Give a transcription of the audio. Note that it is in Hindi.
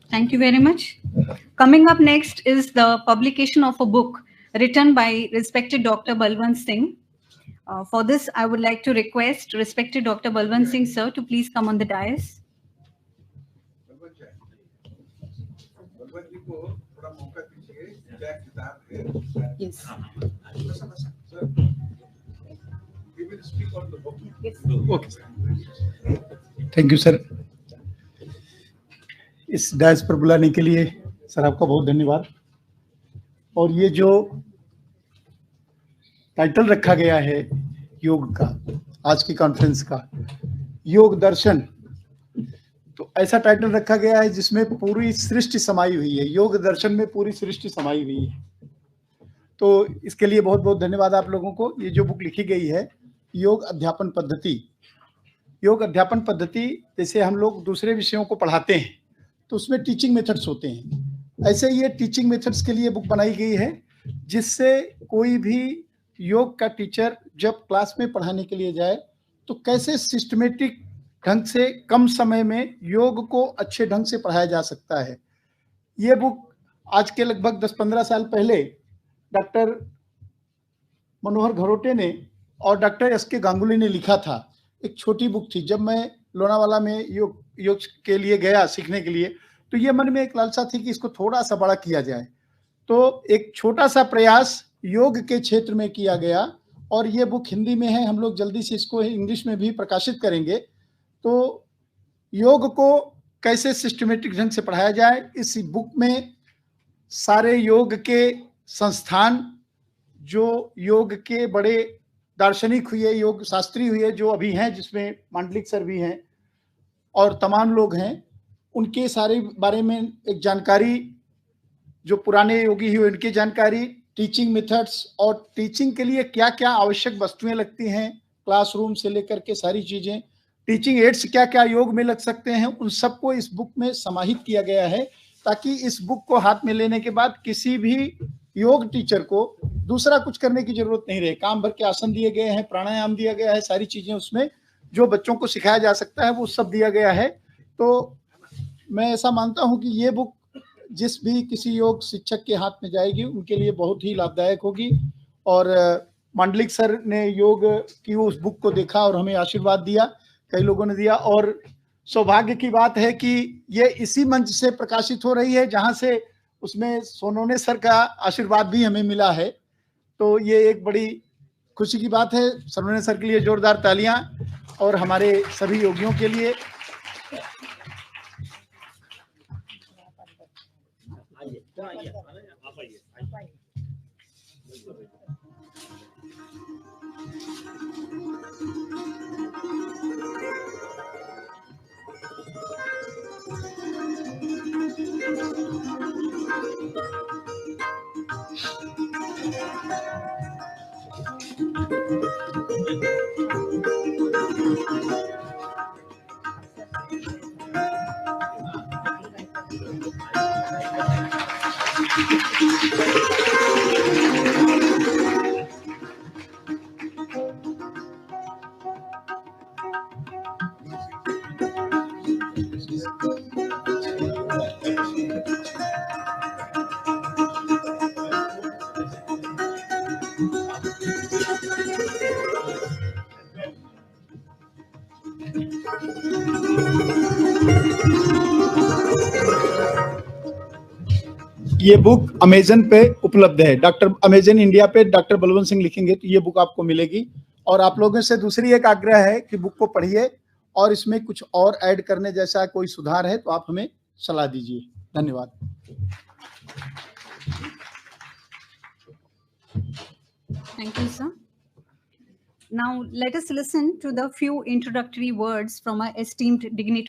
Thank you very much. Coming up next is the publication of a book written by respected Dr. Balwant Singh. For this, I would like to request respected Dr. Balwant Singh, sir, to please come on the dais. Yes. Okay. Thank you sir, इस डायस पर बुलाने के लिए सर आपका बहुत धन्यवाद। और ये जो टाइटल रखा गया है योग का, आज की कॉन्फ्रेंस का, योग दर्शन, तो ऐसा टाइटल रखा गया है जिसमें पूरी सृष्टि समाई हुई है। योग दर्शन में पूरी सृष्टि समाई हुई है, तो इसके लिए बहुत बहुत धन्यवाद आप लोगों को। ये जो बुक लिखी गई है योग अध्यापन पद्धति, योग अध्यापन पद्धति जैसे हम लोग दूसरे विषयों को पढ़ाते हैं तो उसमें टीचिंग मेथड्स होते हैं, ऐसे ये टीचिंग मेथड्स के लिए बुक बनाई गई है, जिससे कोई भी योग का टीचर जब क्लास में पढ़ाने के लिए जाए तो कैसे सिस्टमेटिक ढंग से कम समय में योग को अच्छे ढंग से पढ़ाया जा सकता है। ये बुक आज के लगभग 10-15 साल पहले डॉक्टर मनोहर घरोटे ने और डॉक्टर एस.के. गांगुली ने लिखा था। एक छोटी बुक थी। जब मैं लोनावाला में योग के लिए गया सीखने के लिए, तो ये मन में एक लालसा थी कि इसको थोड़ा सा बड़ा किया जाए। तो एक छोटा सा प्रयास योग के क्षेत्र में किया गया और ये बुक हिंदी में है। हम लोग जल्दी से इसको इंग्लिश में भी प्रकाशित करेंगे। तो योग को कैसे सिस्टमेटिक ढंग से पढ़ाया जाए, इस बुक में सारे योग के संस्थान, जो योग के बड़े दार्शनिक हुए, योग शास्त्री हुए जो अभी हैं, जिसमें मांडलिक सर भी हैं और तमाम लोग हैं, उनके सारे बारे में एक जानकारी, जो पुराने योगी हुए उनकी जानकारी, टीचिंग मेथड्स और टीचिंग के लिए क्या क्या आवश्यक वस्तुएं लगती हैं, क्लासरूम से लेकर के सारी चीजें, टीचिंग एड्स क्या क्या योग में लग सकते हैं, उन सबको इस बुक में समाहित किया गया है, ताकि इस बुक को हाथ में लेने के बाद किसी भी योग टीचर को दूसरा कुछ करने की जरूरत नहीं रहे। काम भर के आसन दिए गए हैं, प्राणायाम दिया गया है, सारी चीजें उसमें जो बच्चों को सिखाया जा सकता है वो सब दिया गया है। तो मैं ऐसा मानता हूं कि ये बुक जिस भी किसी योग शिक्षक के हाथ में जाएगी उनके लिए बहुत ही लाभदायक होगी। और मांडलिक सर ने योग की उस बुक को देखा और हमें आशीर्वाद दिया, कई लोगों ने दिया। और सौभाग्य की बात है कि ये इसी मंच से प्रकाशित हो रही है जहां से उसमें सोनोने सर का आशीर्वाद भी हमें मिला है। तो ये एक बड़ी खुशी की बात है। सोनोने सर के लिए जोरदार तालियां और हमारे सभी योगियों के लिए। ये बुक अमेजन पे उपलब्ध है। अमेजन इंडिया पे डॉक्टर बलवंत सिंह लिखेंगे तो ये बुक आपको मिलेगी। और आप लोगों से दूसरी एक आग्रह है कि बुक को पढ़िए और इसमें कुछ और ऐड करने जैसा कोई सुधार है तो आप हमें सलाह दीजिए। धन्यवाद। Thank you, sir. Now let us listen to the few introductory words from our esteemed dignitary.